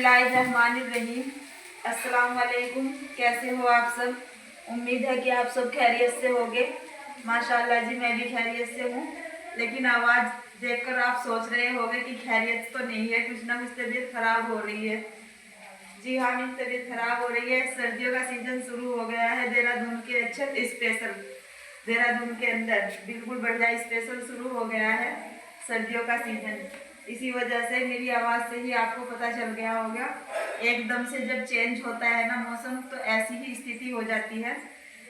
बिस्मिल्लाहिर्रहमानिर्रहीम। अस्सलाम वालेकुम। कैसे हो आप सब? उम्मीद है कि आप सब खैरियत से होगे। माशाल्लाह जी, मैं भी खैरियत से हूँ। लेकिन आवाज़ देखकर आप सोच रहे होंगे कि खैरियत तो नहीं है, कुछ ना कुछ तबीयत खराब हो रही है। जी हाँ, मेरी तबीयत खराब हो रही है। सर्दियों का सीजन शुरू हो गया है। देहरादून के स्पेशल देहरादून के अंदर बिल्कुल बढ़िया स्पेशल शुरू हो गया है सर्दियों का सीजन। इसी वजह से मेरी आवाज़ से ही आपको पता चल गया होगा। एकदम से जब चेंज होता है ना मौसम, तो ऐसी ही स्थिति हो जाती है।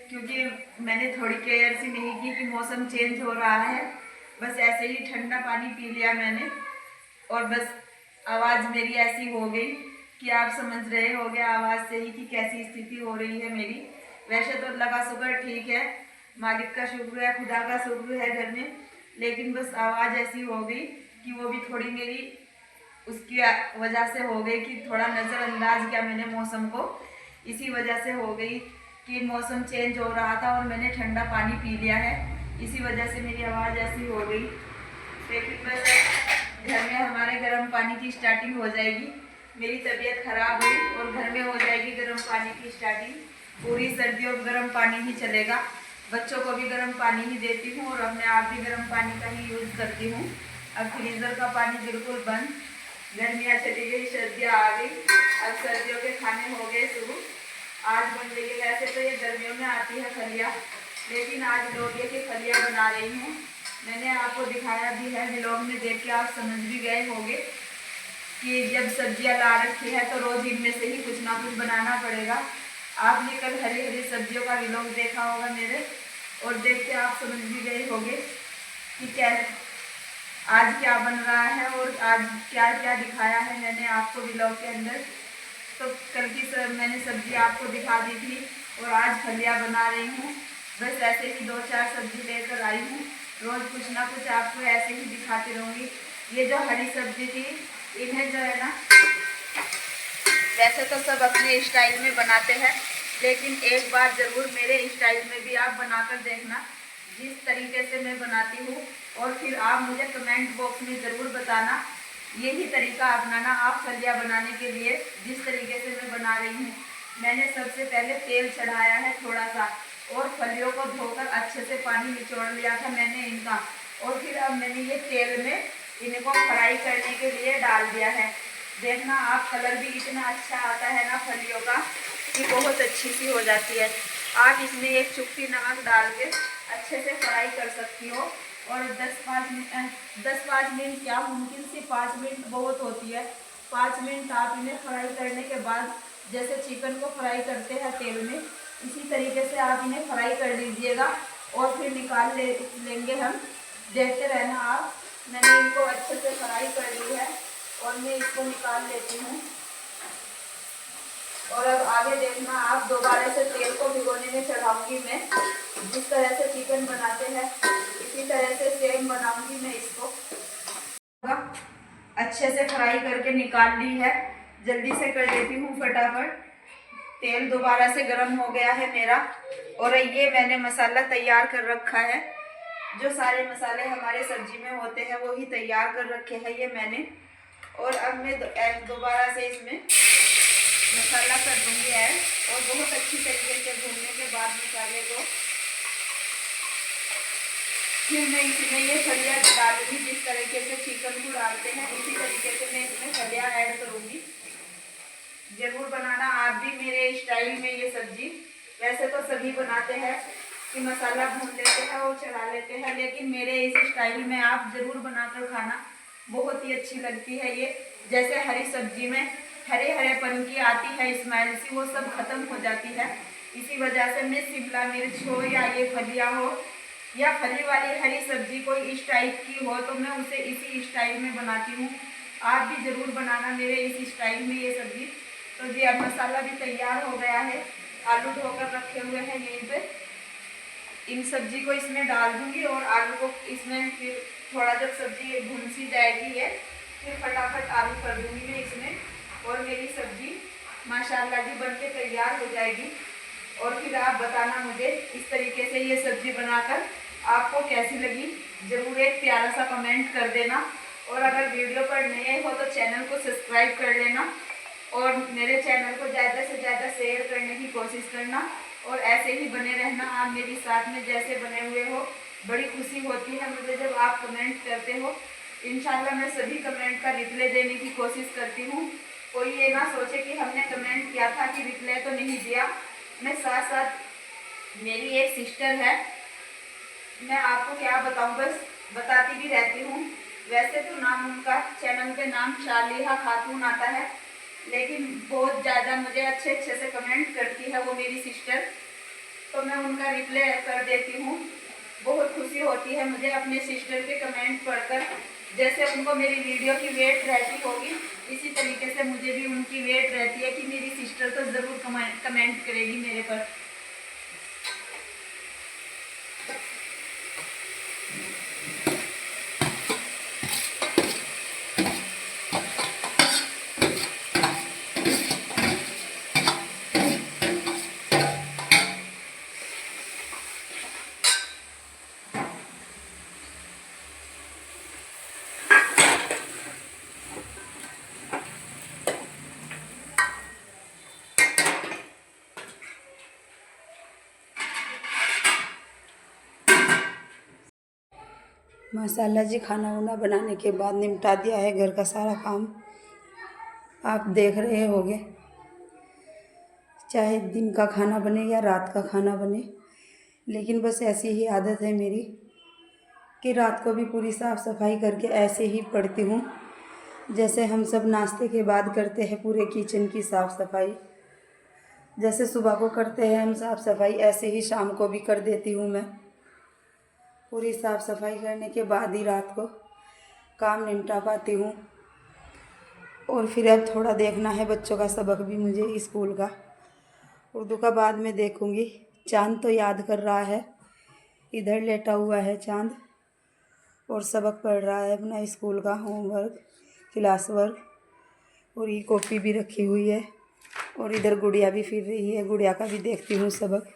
क्योंकि मैंने थोड़ी केयर सी नहीं की कि मौसम चेंज हो रहा है, बस ऐसे ही ठंडा पानी पी लिया मैंने और बस आवाज़ मेरी ऐसी हो गई कि आप समझ रहे होगे आवाज़ से ही कि कैसी स्थिति हो रही है मेरी। वैसे तो अल्लाह का शुक्र ठीक है, मालिक का शुक्र है, खुदा का शुक्र है घर में, लेकिन बस आवाज़ ऐसी हो गई कि वो भी थोड़ी मेरी उसकी वजह से हो गई कि थोड़ा नज़रअंदाज किया मैंने मौसम को। इसी वजह से हो गई कि मौसम चेंज हो रहा था और मैंने ठंडा पानी पी लिया है, इसी वजह से मेरी आवाज़ ऐसी हो गई। लेकिन बस घर में हमारे गर्म पानी की स्टार्टिंग हो जाएगी। मेरी तबीयत खराब हुई और घर में हो जाएगी गर्म पानी की स्टार्टिंग। पूरी सर्दियों में गर्म पानी ही चलेगा। बच्चों को भी गर्म पानी ही देती हूँ और अपने आप भी गर्म पानी का ही यूज़ करती हूँ। अब फ्रीज़र का पानी बिल्कुल बंद। गर्मियाँ चली गई, सर्दियाँ आ गई, अब सर्दियों के खाने हो गए शुरू। आज बन रही है, वैसे तो ये गर्मियों में आती है फलियाँ, लेकिन आज लोबिया की फलियाँ बना रही हूँ। मैंने आपको दिखाया भी है, व्लॉग में देख के आप समझ भी गए होंगे कि जब सब्जियां ला रखी है तो रोज़ इनमें से ही कुछ ना कुछ बनाना पड़ेगा। आपने कल हरी हरी सब्जियों का व्लॉग देखा होगा मेरे, और देख के आप समझ भी गए होंगे कि क्या आज क्या बन रहा है और आज क्या क्या दिखाया है मैंने आपको व्लॉग के अंदर। तो कल की मैंने सब्जी आपको दिखा दी थी और आज फलियाँ बना रही हूँ। बस ऐसे ही 2-4 सब्जी लेकर आई हूँ, रोज़ कुछ ना कुछ आपको ऐसे ही दिखाती रहूँगी। ये जो हरी सब्जी थी, इन्हें जो है ना, वैसे तो सब अपने स्टाइल में बनाते हैं, लेकिन एक बार ज़रूर मेरे स्टाइल में भी आप बनाकर देखना, जिस तरीके से मैं बनाती हूँ, और फिर आप मुझे कमेंट बॉक्स में ज़रूर बताना यही तरीका अपनाना आप फलियाँ बनाने के लिए, जिस तरीके से मैं बना रही हूँ। मैंने सबसे पहले तेल चढ़ाया है थोड़ा सा, और फलियों को धोकर अच्छे से पानी निचोड़ लिया था मैंने इनका, और फिर अब मैंने ये तेल में इनको फ्राई करने के लिए डाल दिया है। देखना आप, कलर भी इतना अच्छा आता है ना फलियों का कि बहुत अच्छी सी हो जाती है। आप इसमें एक चुटकी नमक डाल के अच्छे से फ्राई कर सकती हो, और 10-5 मिनट क्या, मुमकिन से 5 मिनट बहुत होती है। 5 मिनट आप इन्हें फ्राई करने के बाद जैसे चिकन को फ्राई करते हैं तेल में, इसी तरीके से आप इन्हें फ्राई कर लीजिएगा और फिर निकाल लेंगे हम। देखते रहना आप। मैंने इनको अच्छे से फ्राई कर ली है और मैं इसको निकाल लेती हूँ। और अब आगे देखना आप, दोबारा से तेल को भिगोने में चढ़ाऊंगी मैं। जिस तरह से चिकन बनाते हैं इसी तरह से सेम बनाऊंगी मैं इसको। अच्छे से फ्राई करके निकाल ली है, जल्दी से कर लेती हूँ फटाफट। तेल दोबारा से गर्म हो गया है मेरा, और ये मैंने मसाला तैयार कर रखा है। जो सारे मसाले हमारे सब्जी में होते हैं वो ही तैयार कर रखे हैं ये मैंने। और अब मैं दोबारा से इसमें मसाला कर दूंगी ऐड, और बहुत अच्छी तरीके से भूनने के बाद मसाले को फिर मैं इसमें ये फलियाँ डालूंगी। जिस तरीके से चिकन को डालते हैं इसी तरीके से मैं इसमें फलियाँ ऐड करूँगी। ज़रूर बनाना आप भी मेरे स्टाइल में ये सब्जी। वैसे तो सभी बनाते हैं कि मसाला भून लेते हैं और चढ़ा लेते हैं, लेकिन मेरे इस स्टाइल में आप ज़रूर बनाकर खाना, बहुत ही अच्छी लगती है ये। जैसे हरी सब्जी में हरे हरेपन की आती है स्मेल सी, वो सब खत्म हो जाती है। इसी वजह से मैं शिमला मिर्च हो या ये फलियाँ हो या फली वाली हरी सब्जी कोई इस टाइप की हो, तो मैं उसे इसी स्टाइल में बनाती हूँ। आप भी ज़रूर बनाना मेरे इस स्टाइल में ये सब्ज़ी। तो जी अब मसाला भी तैयार हो गया है, आलू धोकर रखे हुए हैं यहीं पे। इन सब्जी को इसमें डाल दूँगी और आलू को इसमें फिर थोड़ा जब सब्जी भून सी जाएगी है, फिर फटाफट आलू कर दूँगी मैं इसमें, और मेरी सब्जी माशाल्लाह जी बन के तैयार हो जाएगी। और फिर आप बताना मुझे इस तरीके से ये सब्जी बनाकर आपको कैसी लगी। ज़रूर एक प्यारा सा कमेंट कर देना, और अगर वीडियो पर नए हो तो चैनल को सब्सक्राइब कर लेना। और मेरे चैनल को ज़्यादा से ज़्यादा शेयर करने की कोशिश करना और ऐसे ही बने रहना आप मेरे साथ में जैसे बने हुए हो। बड़ी खुशी होती है मुझे जब आप कमेंट करते हो। इंशाल्लाह मैं सभी कमेंट का रिप्लाई देने की कोशिश करती हूँ। कोई ये ना सोचे कि हमने कमेंट किया था कि रिप्लाई तो नहीं दिया। मैं साथ साथ मेरी एक सिस्टर है, मैं आपको क्या बताऊँ, बस बताती भी रहती हूँ। वैसे तो नाम उनका चैनल पे नाम शालिहा खातून आता है, लेकिन बहुत ज़्यादा मुझे अच्छे से कमेंट करती है वो मेरी सिस्टर, तो मैं उनका रिप्लाई कर देती हूँ। बहुत खुशी होती है मुझे अपने सिस्टर के कमेंट पढ़कर। जैसे उनको मेरी वीडियो की वेट रहती होगी, इसी तरीके से मुझे भी उनकी वेट रहती है कि मेरी सिस्टर तो ज़रूर कमेंट करेगी मेरे पर। माशाल्लाह जी, खाना वाना बनाने के बाद निपटा दिया है घर का सारा काम। आप देख रहे होंगे, चाहे दिन का खाना बने या रात का खाना बने, लेकिन बस ऐसी ही आदत है मेरी कि रात को भी पूरी साफ़ सफाई करके ऐसे ही पड़ती हूँ। जैसे हम सब नाश्ते के बाद करते हैं पूरे किचन की साफ़ सफाई, जैसे सुबह को करते हैं हम साफ़ सफाई, ऐसे ही शाम को भी कर देती हूँ मैं। पूरी साफ़ सफाई करने के बाद ही रात को काम निपटा पाती हूँ। और फिर अब थोड़ा देखना है बच्चों का सबक भी मुझे स्कूल का, उर्दू का बाद में देखूँगी। चांद तो याद कर रहा है, इधर लेटा हुआ है चांद और सबक पढ़ रहा है अपना स्कूल का होमवर्क, क्लास वर्क। और ये कॉपी भी रखी हुई है और इधर गुड़िया भी फिर रही है, गुड़िया का भी देखती हूँ सबक।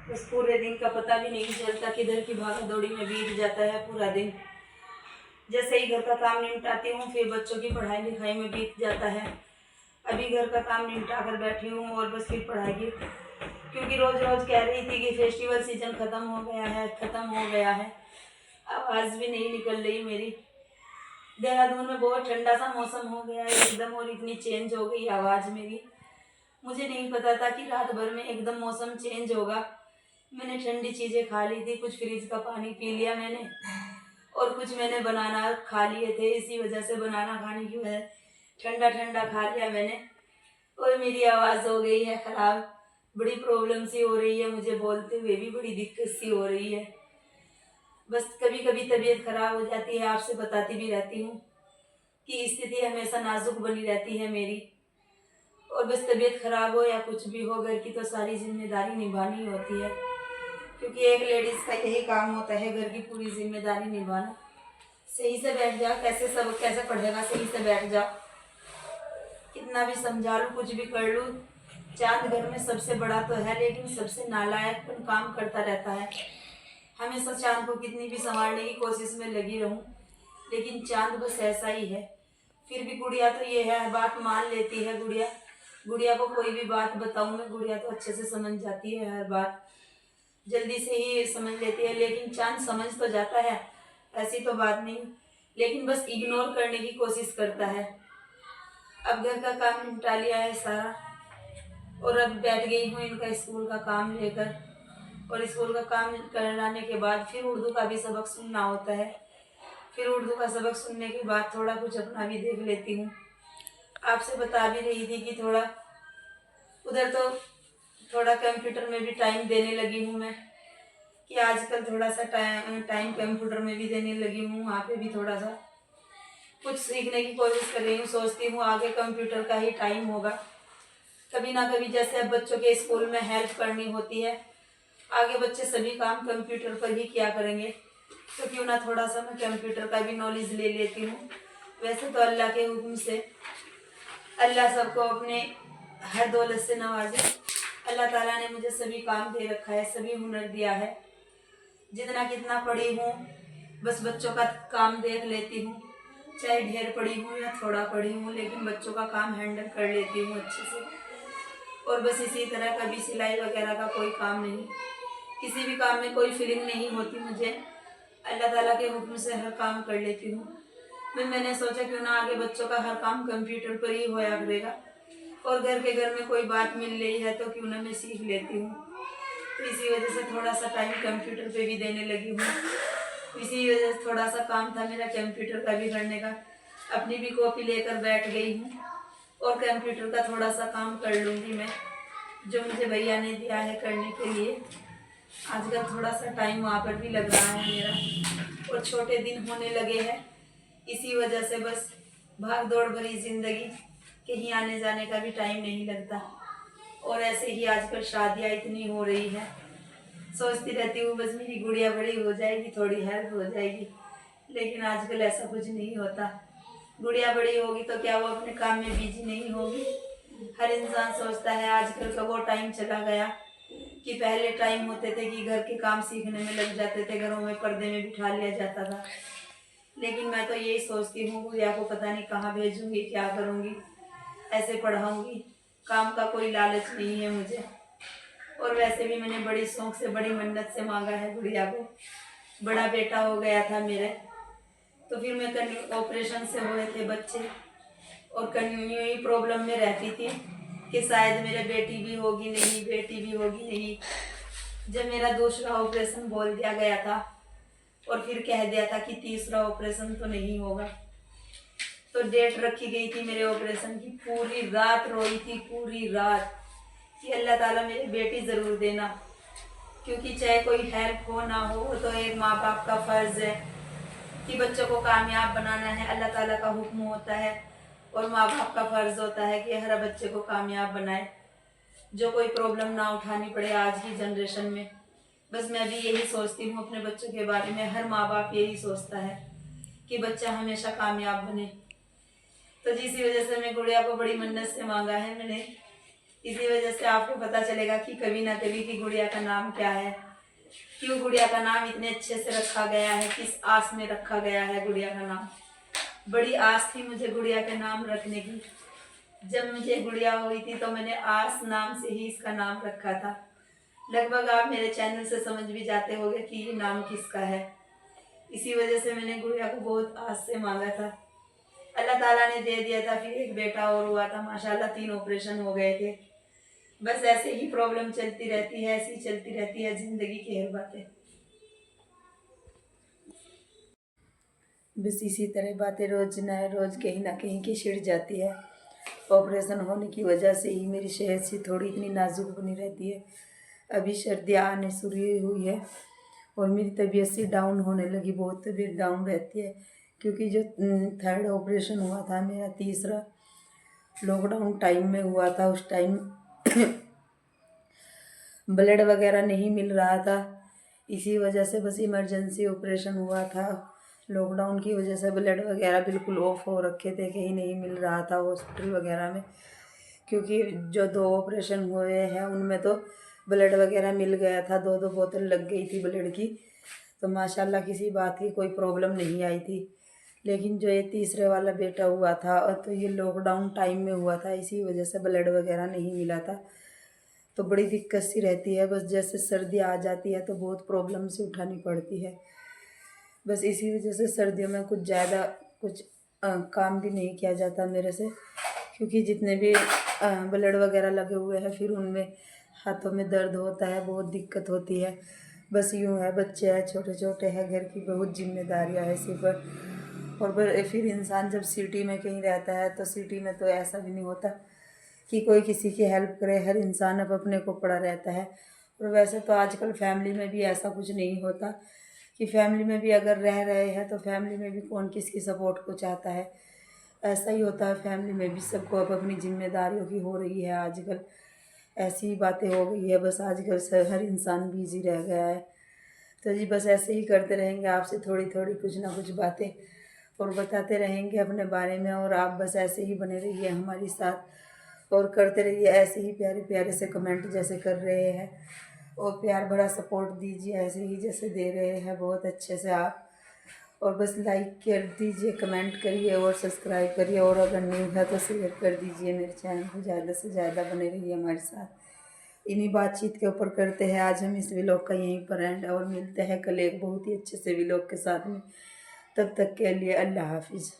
बस पूरे दिन का पता भी नहीं चलता, किधर की भागा दौड़ी में बीत जाता है पूरा दिन। जैसे ही घर का काम निपटाती हूँ फिर बच्चों की पढ़ाई लिखाई में बीत जाता है। अभी घर का काम निपटा कर बैठी हूँ और बस फिर पढ़ाई की, क्योंकि रोज़ रोज़ कह रही थी कि फेस्टिवल सीजन ख़त्म हो गया है, ख़त्म हो गया है। आवाज़ भी नहीं निकल रही मेरी। देहरादून में बहुत ठंडा सा मौसम हो गया है एकदम, और इतनी चेंज हो गई आवाज़ मेरी। मुझे नहीं पता था कि रात भर में एकदम मौसम चेंज होगा। मैंने ठंडी चीज़ें खा ली थी, कुछ फ्रिज का पानी पी लिया मैंने, और कुछ मैंने बनाना खा लिए थे। इसी वजह से बनाना खाने की वजह ठंडा ठंडा खा लिया मैंने, और मेरी आवाज़ हो गई है ख़राब। बड़ी प्रॉब्लम सी हो रही है मुझे, बोलते हुए भी बड़ी दिक्कत सी हो रही है। बस कभी कभी तबीयत ख़राब हो जाती है, आपसे बताती भी रहती हूँ कि स्थिति हमेशा नाजुक बनी रहती है मेरी। और बस तबीयत ख़राब हो या कुछ भी हो, घर की तो सारी जिम्मेदारी निभानी होती है, क्योंकि एक लेडीज़ का यही काम होता है, घर की पूरी जिम्मेदारी निभाना। सही से बैठ जाओ, कैसे पढ़ेगा, सही से बैठ जाओ। कितना भी समझा लूँ, कुछ भी कर लूँ, चांद घर में सबसे बड़ा तो है, लेकिन सबसे नालायक काम करता रहता है। हमेशा चांद को कितनी भी संभालने की कोशिश में लगी रहूं, लेकिन चांद बस ऐसा ही है। फिर भी गुड़िया तो ये है, बात मान लेती है गुड़िया। गुड़िया को कोई भी बात बताऊं मैं, गुड़िया तो अच्छे से समझ जाती है, हर बात जल्दी से ही समझ लेती है। लेकिन चांद समझ तो जाता है, ऐसी तो बात नहीं, लेकिन बस इग्नोर करने की कोशिश करता है। अब घर का काम निपटा लिया है सारा, और अब बैठ गई हूँ इनका स्कूल का काम लेकर। और स्कूल का काम कराने के बाद फिर उर्दू का भी सबक सुनना होता है। फिर उर्दू का सबक सुनने के बाद थोड़ा कुछ अपना भी देख लेती हूँ। आपसे बता भी रही थी कि थोड़ा उधर तो थोड़ा कंप्यूटर में भी टाइम देने लगी हूँ मैं, कि आजकल थोड़ा सा टाइम कंप्यूटर में भी देने लगी हूँ। वहाँ पे भी थोड़ा सा कुछ सीखने की कोशिश कर रही हूँ। सोचती हूँ आगे कंप्यूटर का ही टाइम होगा, कभी ना कभी। जैसे अब बच्चों के स्कूल में हेल्प करनी होती है, आगे बच्चे सभी काम कंप्यूटर पर ही किया करेंगे, तो क्यों ना थोड़ा सा मैं कंप्यूटर का भी नॉलेज ले लेती हूँ। वैसे तो अल्लाह के हुक्म से अल्लाह सबको अपने हर दौलत से नवाजे। अल्लाह ताला ने मुझे सभी काम दे रखा है, सभी हुनर दिया है। जितना कितना पढ़ी हूँ, बस बच्चों का काम देख लेती हूँ, चाहे ढेर पड़ी हूँ या थोड़ा पड़ी हूँ, लेकिन बच्चों का काम हैंडल कर लेती हूँ अच्छे से। और बस इसी तरह, कभी सिलाई वगैरह का कोई काम नहीं, किसी भी काम में कोई फीलिंग नहीं होती मुझे। अल्लाह ताला के हुक्म से हर काम कर लेती हूँ। मैंने सोचा क्यों ना आगे बच्चों का हर काम कंप्यूटर पर ही होया करेगा, और घर में कोई बात मिल रही है तो क्यों ना मैं सीख लेती हूँ। तो इसी वजह से थोड़ा सा टाइम कंप्यूटर पे भी देने लगी हूँ। इसी वजह से थोड़ा सा काम था मेरा कंप्यूटर का भी करने का, अपनी भी कॉपी लेकर बैठ गई हूँ, और कंप्यूटर का थोड़ा सा काम कर लूँगी मैं, जो मुझे भैया ने दिया है करने के लिए। आजकल थोड़ा सा टाइम वहाँ पर भी लग रहा है मेरा, और छोटे दिन होने लगे हैं, इसी वजह से बस भाग दौड़ भरी जिंदगी, कहीं आने जाने का भी टाइम नहीं लगता। और ऐसे ही आजकल शादियाँ इतनी हो रही है, सोचती रहती हूँ बस मेरी गुड़िया बड़ी हो जाएगी, थोड़ी हेल्प हो जाएगी, लेकिन आजकल ऐसा कुछ नहीं होता। गुड़िया बड़ी होगी तो क्या वो अपने काम में बिजी नहीं होगी? हर इंसान सोचता है, आजकल का वो टाइम चला गया कि पहले टाइम होते थे कि घर के काम सीखने में लग जाते थे, घरों में पर्दे में बिठा लिया जाता था। लेकिन मैं तो यही सोचती हूँ, गुड़िया को पता नहीं कहाँ भेजूंगी, क्या करूँगी, ऐसे पढ़ाऊँगी, काम का कोई लालच नहीं है मुझे। और वैसे भी मैंने बड़ी शौक से, बड़ी मन्नत से मांगा है गुड़िया को। बड़ा बेटा हो गया था मेरे, तो फिर मैं ऑपरेशन से हुए थे बच्चे, और कंटिन्यू ही प्रॉब्लम में रहती थी कि शायद मेरे बेटी भी होगी नहीं, बेटी भी होगी नहीं। जब मेरा दूसरा ऑपरेशन बोल दिया गया था, और फिर कह दिया था कि तीसरा ऑपरेशन तो नहीं होगा, तो डेट रखी गई थी मेरे ऑपरेशन की। पूरी रात रोई थी, पूरी रात, कि अल्लाह ताला मेरी बेटी ज़रूर देना, क्योंकि चाहे कोई हेल्प हो ना हो, तो एक माँ बाप का फ़र्ज़ है कि बच्चों को कामयाब बनाना है। अल्लाह ताला का हुक्म होता है, और माँ बाप का फ़र्ज़ होता है कि हर बच्चे को कामयाब बनाए, जो कोई प्रॉब्लम ना उठानी पड़े आज की जनरेशन में। बस मैं भी यही सोचती हूँ अपने बच्चों के बारे में, हर माँ बाप यही सोचता है कि बच्चा हमेशा कामयाब बने। तो जिसी वजह से मैं गुड़िया को बड़ी मन्नत से मांगा है मैंने। इसी वजह से आपको पता चलेगा कि कभी ना कभी की गुड़िया का नाम क्या है, क्यों गुड़िया का नाम इतने अच्छे से रखा गया है, किस आस में रखा गया है गुड़िया का नाम। बड़ी आस थी मुझे गुड़िया का नाम रखने की। जब मुझे गुड़िया हुई थी तो मैंने आस नाम से ही इसका नाम रखा था। लगभग आप मेरे चैनल से समझ भी जाते होंगे कि ये नाम किसका है। इसी वजह से मैंने गुड़िया को बहुत आस से मांगा था, अल्लाह ताला ने दे दिया था। फिर एक बेटा और हुआ था, माशाल्लाह 3 ऑपरेशन हो गए थे। बस ऐसे ही प्रॉब्लम चलती रहती है, ऐसी चलती रहती है जिंदगी की हर बातें। बस इसी तरह बातें रोज ना रोज कहीं ना कहीं की छिड़ जाती है। ऑपरेशन होने की वजह से ही मेरी सेहत सी थोड़ी इतनी नाजुक बनी रहती है। अभी सर्दियाँ आने शुरू हुई है, और मेरी तबीयत सी डाउन होने लगी, बहुत तबीयत डाउन रहती है, क्योंकि जो थर्ड ऑपरेशन हुआ था मेरा, तीसरा लॉकडाउन टाइम में हुआ था। उस टाइम ब्लड वगैरह नहीं मिल रहा था, इसी वजह से बस इमरजेंसी ऑपरेशन हुआ था। लॉकडाउन की वजह से ब्लड वगैरह बिल्कुल ऑफ हो रखे थे, कहीं नहीं मिल रहा था हॉस्पिटल वगैरह में, क्योंकि जो 2 ऑपरेशन हुए हैं उनमें तो ब्लड वगैरह मिल गया था, 2-2 बोतल लग गई थी ब्लड की, तो माशाल्लाह किसी बात की कोई प्रॉब्लम नहीं आई थी। लेकिन जो ये तीसरे वाला बेटा हुआ था, तो ये लॉकडाउन टाइम में हुआ था, इसी वजह से ब्लड वगैरह नहीं मिला था, तो बड़ी दिक्कत सी रहती है। बस जैसे सर्दी आ जाती है तो बहुत प्रॉब्लम से उठानी पड़ती है। बस इसी वजह से सर्दियों में कुछ ज़्यादा काम भी नहीं किया जाता मेरे से, क्योंकि जितने भी ब्लड वगैरह लगे हुए हैं, फिर उनमें हाथों में दर्द होता है, बहुत दिक्कत होती है। बस यूँ है, बच्चे हैं, छोटे छोटे हैं, घर की बहुत जिम्मेदारियाँ हैं सिर पर। और फिर इंसान जब सिटी में कहीं रहता है, तो सिटी में तो ऐसा भी नहीं होता कि कोई किसी की हेल्प करे, हर इंसान अब अपने को पड़ा रहता है। और वैसे तो आजकल फैमिली में भी ऐसा कुछ नहीं होता कि फैमिली में भी अगर रह रहे हैं तो फैमिली में भी कौन किसकी सपोर्ट को चाहता है। ऐसा ही होता है, फैमिली में भी सबको अब अपनी जिम्मेदारियों की हो रही है आजकल, ऐसी ही बातें हो गई है। बस आजकल से हर इंसान बिजी रह गया है। तो जी बस ऐसे ही करते रहेंगे, आपसे थोड़ी थोड़ी कुछ ना कुछ बातें और बताते रहेंगे अपने बारे में, और आप बस ऐसे ही बने रहिए हमारे साथ और करते रहिए ऐसे ही प्यारे प्यारे से कमेंट जैसे कर रहे हैं, और प्यार भरा सपोर्ट दीजिए ऐसे ही जैसे दे रहे हैं बहुत अच्छे से आप। और बस लाइक कर दीजिए, कमेंट करिए और सब्सक्राइब करिए, और अगर न्यू है तो शेयर कर दीजिए मेरे चैनल को। ज़्यादा से ज़्यादा बने रहिए हमारे साथ। इन्हीं बातचीत के ऊपर करते हैं आज हम इस व्लॉग का यहीं पर एंड, और मिलते हैं कल एक बहुत ही अच्छे से व्लॉग के साथ में। तब तक के लिए अल्लाह हाफिज़।